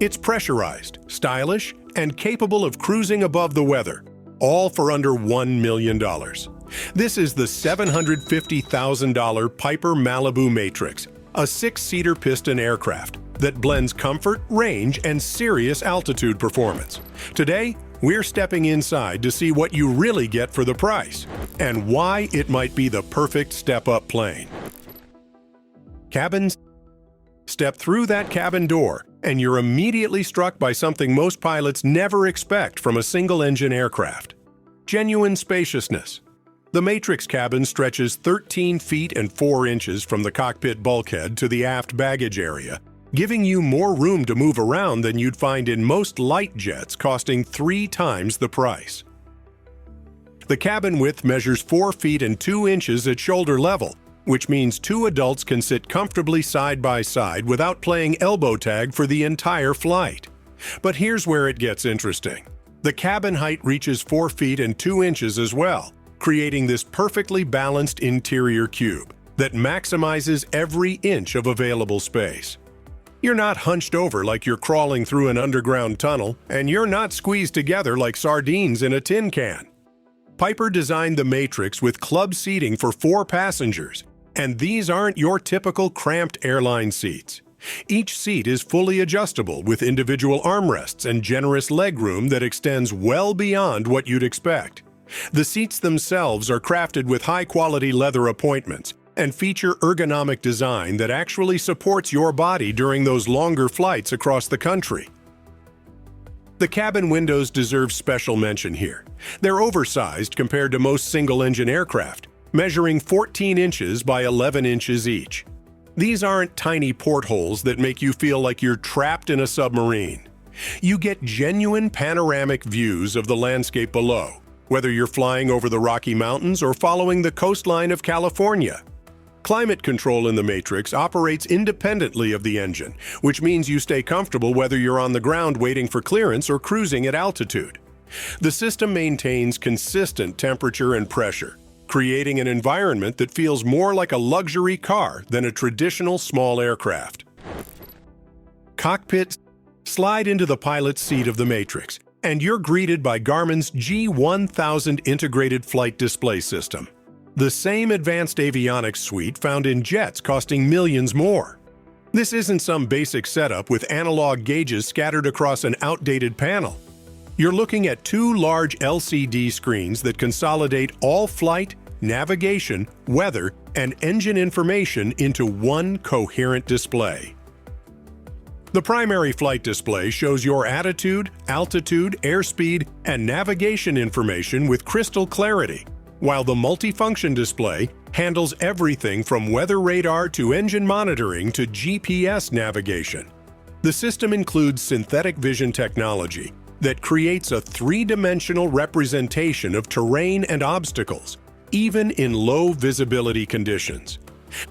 It's pressurized, stylish, and capable of cruising above the weather, all for under $1 million. This is the $750,000 Piper Malibu Matrix, a 6-seater piston aircraft that blends comfort, range, and serious altitude performance. Today, we're stepping inside to see what you really get for the price and why it might be the perfect step-up plane. Cabins. Step through that cabin door, and you're immediately struck by something most pilots never expect from a single-engine aircraft: genuine spaciousness. The Matrix cabin stretches 13 feet and 4 inches from the cockpit bulkhead to the aft baggage area, giving you more room to move around than you'd find in most light jets, costing 3 times the price. The cabin width measures 4 feet and 2 inches at shoulder level, which means 2 adults can sit comfortably side by side without playing elbow tag for the entire flight. But here's where it gets interesting. The cabin height reaches 4 feet and 2 inches as well, creating this perfectly balanced interior cube that maximizes every inch of available space. You're not hunched over like you're crawling through an underground tunnel, and you're not squeezed together like sardines in a tin can. Piper designed the Matrix with club seating for 4 passengers, and these aren't your typical cramped airline seats. Each seat is fully adjustable with individual armrests and generous legroom that extends well beyond what you'd expect. The seats themselves are crafted with high-quality leather appointments and feature ergonomic design that actually supports your body during those longer flights across the country. The cabin windows deserve special mention here. They're oversized compared to most single-engine aircraft, measuring 14 inches by 11 inches each. These aren't tiny portholes that make you feel like you're trapped in a submarine. You get genuine panoramic views of the landscape below, whether you're flying over the Rocky Mountains or following the coastline of California. Climate control in the Matrix operates independently of the engine, which means you stay comfortable whether you're on the ground waiting for clearance or cruising at altitude. The system maintains consistent temperature and pressure, creating an environment that feels more like a luxury car than a traditional small aircraft. Cockpit. Slide into the pilot's seat of the Matrix, and you're greeted by Garmin's G1000 integrated flight display system, the same advanced avionics suite found in jets costing millions more. This isn't some basic setup with analog gauges scattered across an outdated panel. You're looking at 2 large LCD screens that consolidate all flight, navigation, weather, and engine information into one coherent display. The primary flight display shows your attitude, altitude, airspeed, and navigation information with crystal clarity, while the multifunction display handles everything from weather radar to engine monitoring to GPS navigation. The system includes synthetic vision technology that creates a 3-dimensional representation of terrain and obstacles, even in low visibility conditions.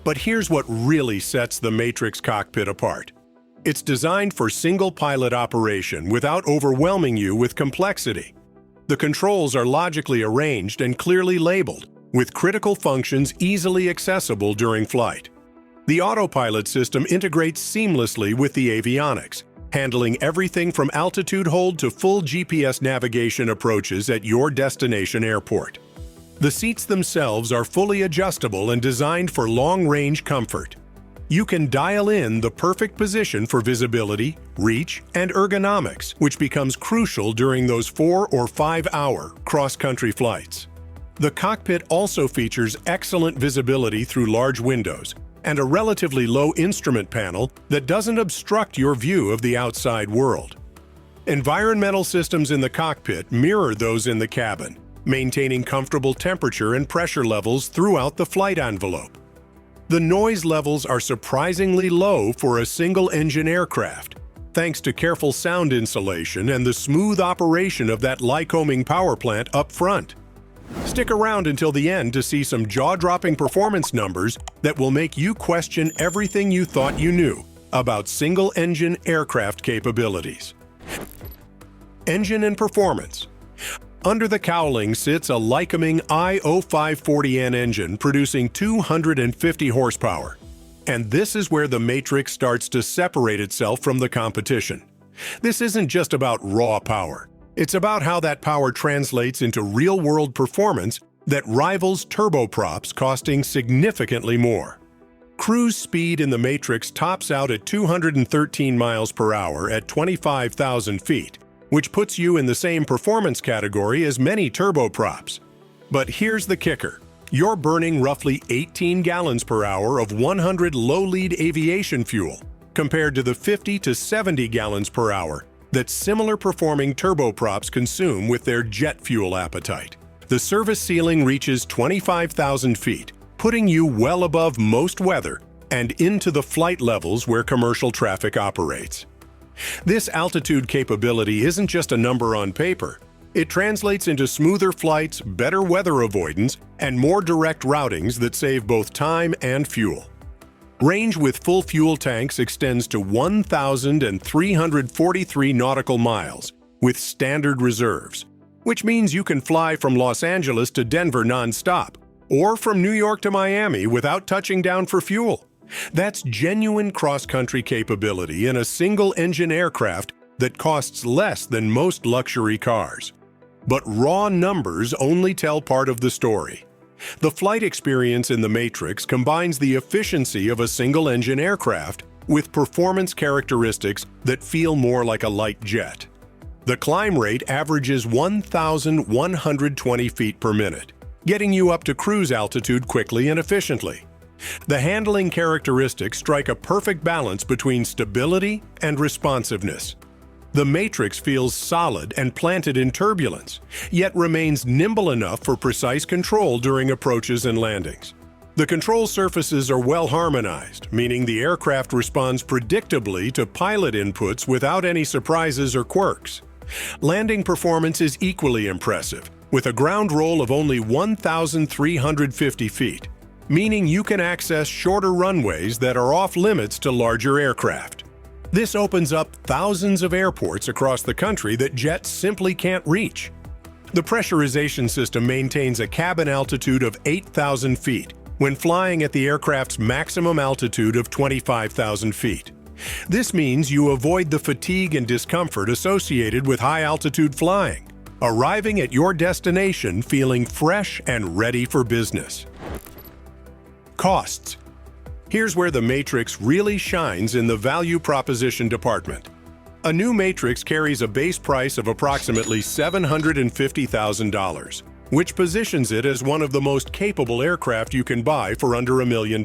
But here's what really sets the Matrix cockpit apart. It's designed for single-pilot operation without overwhelming you with complexity. The controls are logically arranged and clearly labeled, with critical functions easily accessible during flight. The autopilot system integrates seamlessly with the avionics, handling everything from altitude hold to full GPS navigation approaches at your destination airport. The seats themselves are fully adjustable and designed for long-range comfort. You can dial in the perfect position for visibility, reach, and ergonomics, which becomes crucial during those 4- or 5-hour cross-country flights. The cockpit also features excellent visibility through large windows and a relatively low instrument panel that doesn't obstruct your view of the outside world. Environmental systems in the cockpit mirror those in the cabin, maintaining comfortable temperature and pressure levels throughout the flight envelope. The noise levels are surprisingly low for a single-engine aircraft, thanks to careful sound insulation and the smooth operation of that Lycoming power plant up front. Stick around until the end to see some jaw-dropping performance numbers that will make you question everything you thought you knew about single-engine aircraft capabilities. Engine and performance. Under the cowling sits a Lycoming i0540N engine producing 250 horsepower. And this is where the Matrix starts to separate itself from the competition. This isn't just about raw power. It's about how that power translates into real-world performance that rivals turboprops costing significantly more. Cruise speed in the Matrix tops out at 213 miles per hour at 25,000 feet, which puts you in the same performance category as many turboprops. But here's the kicker. You're burning roughly 18 gallons per hour of 100 low-lead aviation fuel, compared to the 50 to 70 gallons per hour that similar performing turboprops consume with their jet fuel appetite. The service ceiling reaches 25,000 feet, putting you well above most weather and into the flight levels where commercial traffic operates. This altitude capability isn't just a number on paper. It translates into smoother flights, better weather avoidance, and more direct routings that save both time and fuel. Range with full fuel tanks extends to 1,343 nautical miles with standard reserves, which means you can fly from Los Angeles to Denver non-stop, or from New York to Miami without touching down for fuel. That's genuine cross-country capability in a single-engine aircraft that costs less than most luxury cars. But raw numbers only tell part of the story. The flight experience in the Matrix combines the efficiency of a single-engine aircraft with performance characteristics that feel more like a light jet. The climb rate averages 1,120 feet per minute, getting you up to cruise altitude quickly and efficiently. The handling characteristics strike a perfect balance between stability and responsiveness. The Matrix feels solid and planted in turbulence, yet remains nimble enough for precise control during approaches and landings. The control surfaces are well harmonized, meaning the aircraft responds predictably to pilot inputs without any surprises or quirks. Landing performance is equally impressive, with a ground roll of only 1,350 feet, meaning you can access shorter runways that are off limits to larger aircraft. This opens up thousands of airports across the country that jets simply can't reach. The pressurization system maintains a cabin altitude of 8,000 feet when flying at the aircraft's maximum altitude of 25,000 feet. This means you avoid the fatigue and discomfort associated with high-altitude flying, arriving at your destination feeling fresh and ready for business. Costs. Here's where the Matrix really shines in the value proposition department. A new Matrix carries a base price of approximately $750,000, which positions it as one of the most capable aircraft you can buy for under $1 million.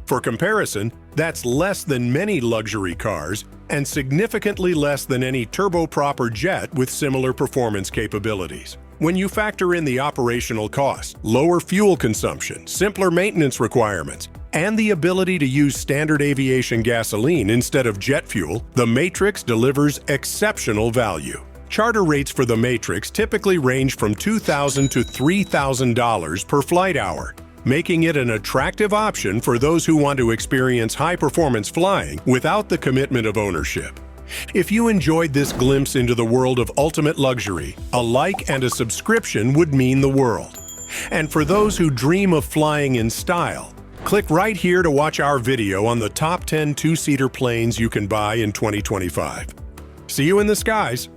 For comparison, that's less than many luxury cars and significantly less than any turboprop or jet with similar performance capabilities. When you factor in the operational costs, lower fuel consumption, simpler maintenance requirements, and the ability to use standard aviation gasoline instead of jet fuel, the Matrix delivers exceptional value. Charter rates for the Matrix typically range from $2,000 to $3,000 per flight hour, making it an attractive option for those who want to experience high-performance flying without the commitment of ownership. If you enjoyed this glimpse into the world of ultimate luxury, a like and a subscription would mean the world. And for those who dream of flying in style, click right here to watch our video on the top 10 two-seater planes you can buy in 2025. See you in the skies!